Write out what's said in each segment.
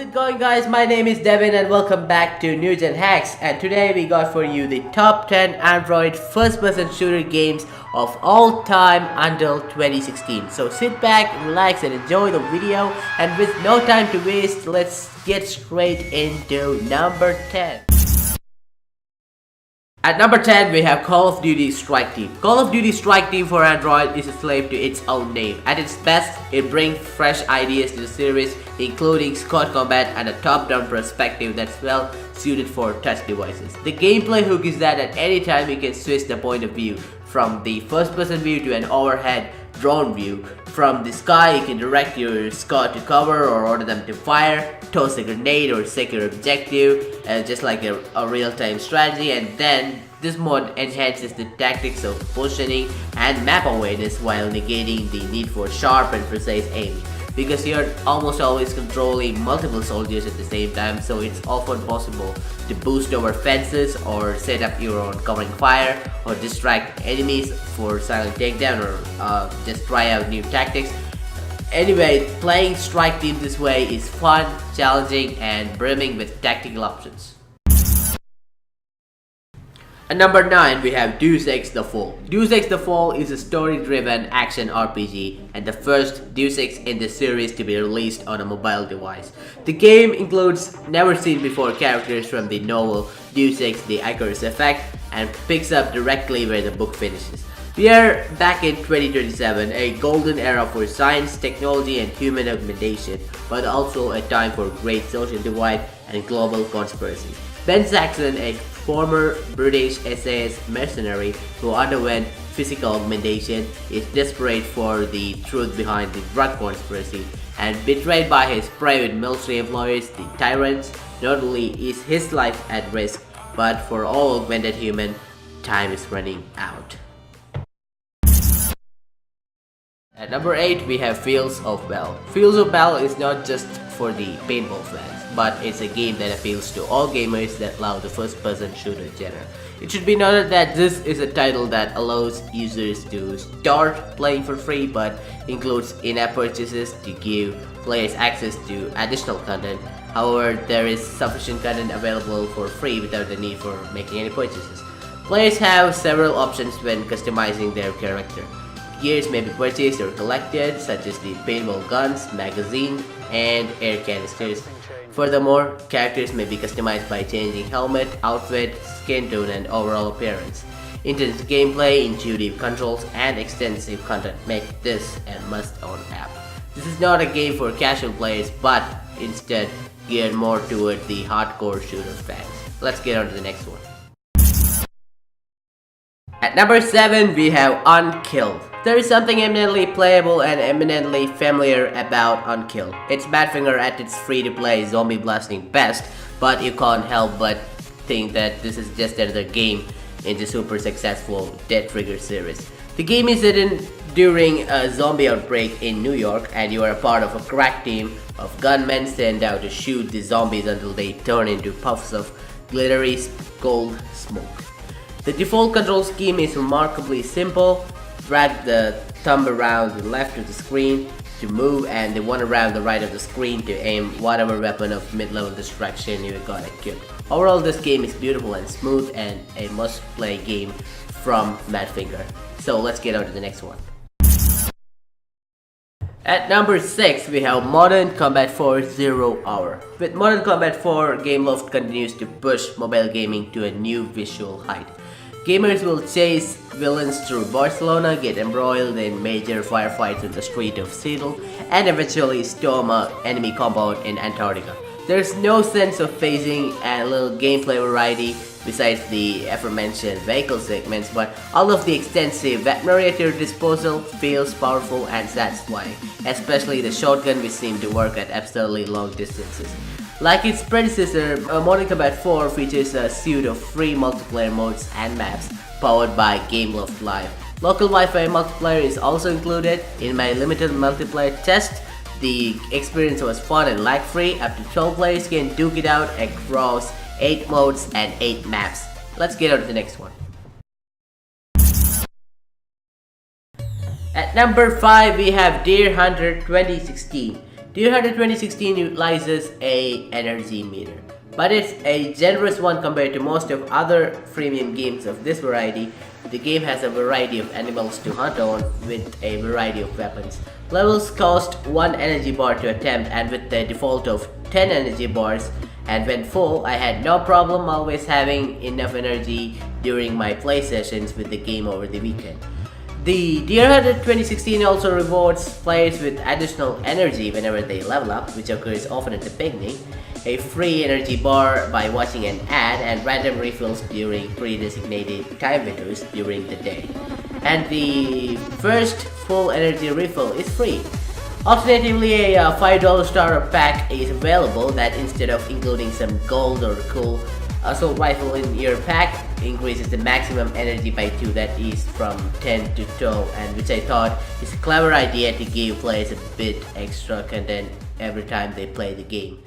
it going, guys? My name is Devin and welcome back to News and Hacks, and today we got for you the top 10 Android first-person shooter games of all time until 2016. So sit back, relax and enjoy the video, and with no time to waste, let's get straight into number 10. At number 10, we have Call of Duty Strike Team. Call of Duty Strike Team for Android is a slave to its own name. At its best, it brings fresh ideas to the series, including squad combat and a top-down perspective that's well suited for touch devices. The gameplay hook is that at any time you can switch the point of view from the first-person view to an overhead drone view. From the sky, you can direct your squad to cover or order them to fire, toss a grenade or secure objective, just like a real-time strategy. And then this mod enhances the tactics of positioning and map awareness while negating the need for sharp and precise aiming, because you're almost always controlling multiple soldiers at the same time, so it's often possible to boost over fences or set up your own covering fire or distract enemies for silent takedown or just try out new tactics. Anyway, playing Strike Team this way is fun, challenging and brimming with tactical options. At number 9, we have Deus Ex The Fall. Deus Ex The Fall is a story-driven action RPG and the first Deus Ex in the series to be released on a mobile device. The game includes never-seen-before characters from the novel Deus Ex The Icarus Effect and picks up directly where the book finishes. We are back in 2027, a golden era for science, technology and human augmentation, but also a time for great social divide and global conspiracy. Ben Saxon, a former British SAS mercenary who underwent physical augmentation, is desperate for the truth behind the drug conspiracy, and betrayed by his private military employers, the Tyrants. Not only is his life at risk, but for all augmented human, time is running out. At number 8, we have Fields of Battle. Fields of Battle is not just for the paintball fans, but it's a game that appeals to all gamers that love the first-person shooter genre. It should be noted that this is a title that allows users to start playing for free, but includes in-app purchases to give players access to additional content. However, there is sufficient content available for free without the need for making any purchases. Players have several options when customizing their character. Gears may be purchased or collected, such as the paintball guns, magazine, and air canisters. Furthermore, characters may be customized by changing helmet, outfit, skin tone, and overall appearance. Intense gameplay, intuitive controls, and extensive content make this a must-own app. This is not a game for casual players, but instead geared more toward the hardcore shooter fans. Let's get on to the next one. At number 7, we have Unkilled. There is something eminently playable and eminently familiar about Unkilled. It's Badfinger at its free-to-play zombie blasting best, but you can't help but think that this is just another game in the super successful Dead Trigger series. The game is written during a zombie outbreak in New York, and you are a part of a crack team of gunmen sent out to shoot the zombies until they turn into puffs of glittery gold smoke. The default control scheme is remarkably simple. Drag the thumb around the left of the screen to move and the one around the right of the screen to aim whatever weapon of mid-level distraction you got equipped. Overall, this game is beautiful and smooth and a must-play game from Badfinger. So let's get on to the next one. At number 6, we have Modern Combat 4 Zero Hour. With Modern Combat 4, Gameloft continues to push mobile gaming to a new visual height. Gamers will chase villains through Barcelona, get embroiled in major firefights in the street of Seattle, and eventually storm an enemy compound in Antarctica. There's no sense of phasing and little gameplay variety besides the aforementioned vehicle segments, but all of the extensive weaponry at your disposal feels powerful and satisfying, especially the shotgun, which seemed to work at absurdly long distances. Like its predecessor, Modern Combat 4 features a suite of free multiplayer modes and maps powered by Gameloft Live. Local Wi-Fi multiplayer is also included. In my limited multiplayer test, the experience was fun and lag-free. Up to 12 players can duke it out across 8 modes and 8 maps. Let's get on to the next one. At number 5, we have Deer Hunter 2016. Deer Hunter 2016 utilizes a energy meter, but it's a generous one compared to most of other freemium games of this variety. The game has a variety of animals to hunt on with a variety of weapons. Levels cost 1 energy bar to attempt, and with the default of 10 energy bars, and when full, I had no problem always having enough energy during my play sessions with the game over the weekend. The Deer Hunter 2016 also rewards players with additional energy whenever they level up, which occurs often at the beginning, a free energy bar by watching an ad, and random refills during pre-designated time windows during the day. And the first full energy refill is free. Alternatively, a $5 starter pack is available that, instead of including some gold or cool assault rifle in your pack, increases the maximum energy by 2, that is from 10 to 12, and which I thought is a clever idea to give players a bit extra content every time they play the game.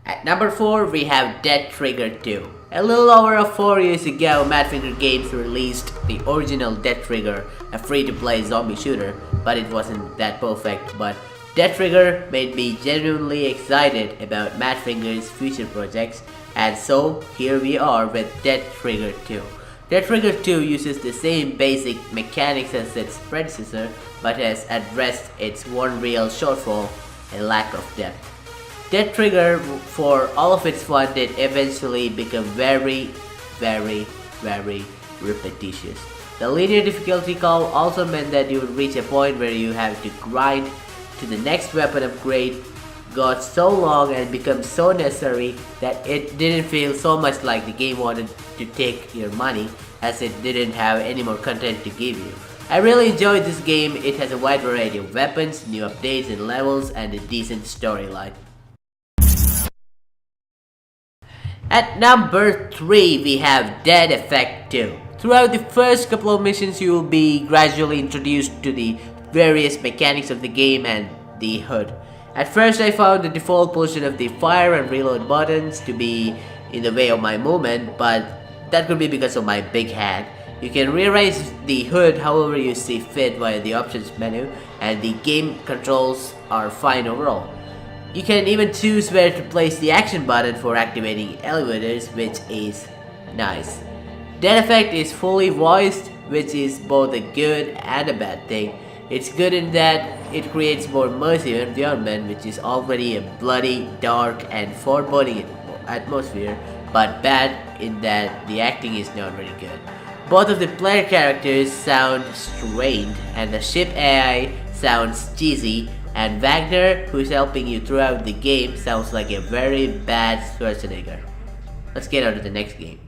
At number 4, we have Dead Trigger 2. A little over 4 years ago, Madfinger Games released the original Dead Trigger, a free-to-play zombie shooter, but it wasn't that perfect. But Dead Trigger made me genuinely excited about Madfinger's future projects, and so here we are with Dead Trigger 2. Dead Trigger 2 uses the same basic mechanics as its predecessor, but has addressed its one real shortfall, a lack of depth. Dead Trigger, for all of its fun, did eventually become very repetitious. The linear difficulty curve also meant that you would reach a point where you have to grind to the next weapon upgrade, got so long and become so necessary that it didn't feel so much like the game wanted to take your money, as it didn't have any more content to give you. I really enjoyed this game. It has a wide variety of weapons, new updates and levels, and a decent storyline. At number 3, we have Dead Effect 2. Throughout the first couple of missions, you will be gradually introduced to the various mechanics of the game and the HUD. At first, I found the default position of the fire and reload buttons to be in the way of my movement, but that could be because of my big hand. You can rearrange the HUD however you see fit via the options menu, and the game controls are fine overall. You can even choose where to place the action button for activating elevators, which is nice. Dead Effect is fully voiced, which is both a good and a bad thing. It's good in that it creates more immersive environment, which is already a bloody, dark and foreboding atmosphere, but bad in that the acting is not very good. Both of the player characters sound strained, and the ship AI sounds cheesy, and Wagner, who is helping you throughout the game, sounds like a very bad Schwarzenegger. Let's get on to the next game.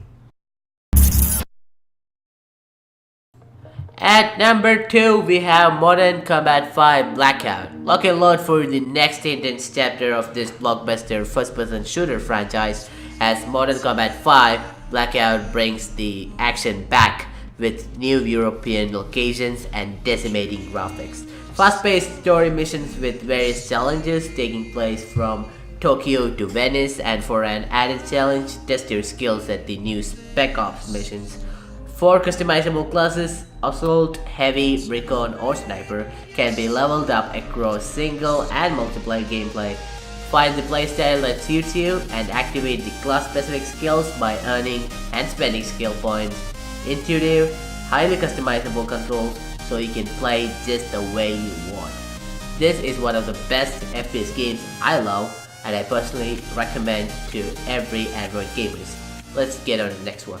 At number 2, we have Modern Combat 5 Blackout. Lock and load for the next intense chapter of this blockbuster first-person shooter franchise, as Modern Combat 5 Blackout brings the action back with new European locations and decimating graphics. Fast-paced story missions with various challenges taking place from Tokyo to Venice, and for an added challenge, test your skills at the new Spec Ops missions. 4 customizable classes, Assault, Heavy, Recon or Sniper, can be leveled up across single and multiplayer gameplay. Find the playstyle that suits you and activate the class-specific skills by earning and spending skill points. Intuitive, highly customizable controls, so you can play just the way you want. This is one of the best FPS games I love, and I personally recommend to every Android gamers. Let's get on to the next one.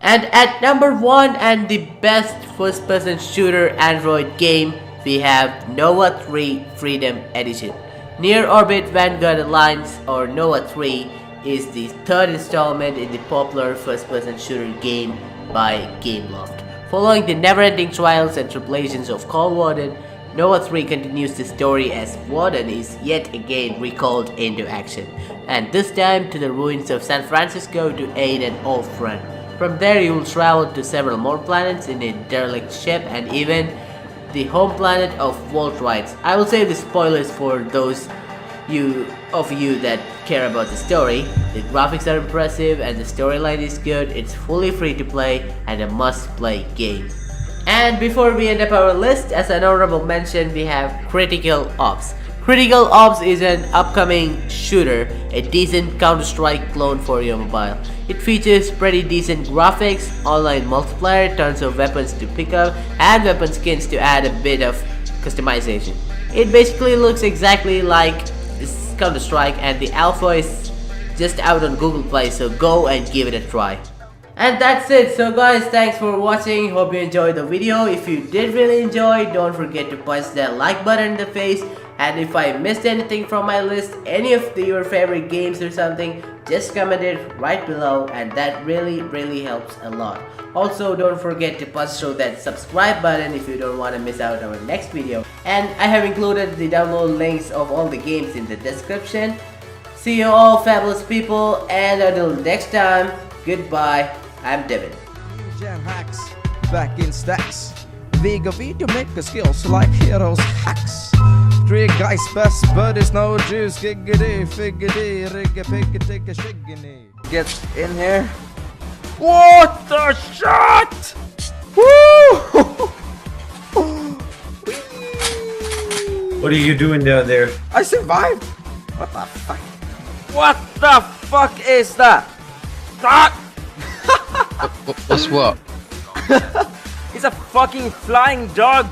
And at number 1 and the best first-person shooter Android game, we have Nova 3 Freedom Edition. Near Orbit Vanguard Alliance, or Nova 3, is the third installment in the popular first-person shooter game by Gameloft. Following the never-ending trials and tribulations of Cold Warden, Nova 3 continues the story as Warden is yet again recalled into action, and this time to the ruins of San Francisco to aid an old friend. From there you will travel to several more planets in a derelict ship and even the home planet of Voltrites. I will save the spoilers for those of you that care about the story. The graphics are impressive and the storyline is good. It's fully free to play and a must play game. And before we end up our list, as an honorable mention, we have Critical Ops. Critical Ops is an upcoming shooter, a decent Counter-Strike clone for your mobile. It features pretty decent graphics, online multiplayer, tons of weapons to pick up, and weapon skins to add a bit of customization. It basically looks exactly like Counter-Strike, and the alpha is just out on Google Play, so go and give it a try. And that's it. So guys, thanks for watching. Hope you enjoyed the video. If you did really enjoy, don't forget to punch that like button in the face. And if I missed anything from my list, any of your favorite games or something, just comment it right below, and that really helps a lot. Also, don't forget to punch through that subscribe button if you don't want to miss out on our next video. And I have included the download links of all the games in the description. See you all fabulous people, and until next time, goodbye. I'm Devin. Gen hacks back in stacks. Vigor video maker skills like heroes hacks. Three guys best buddies, no juice. Giggity, figgity, rigga, pigga, take a shiggity. Get in here. What the shot! Woo! What are you doing down there? I survived. What the fuck? What the fuck is that? Ah! What's what? It's a fucking flying dog.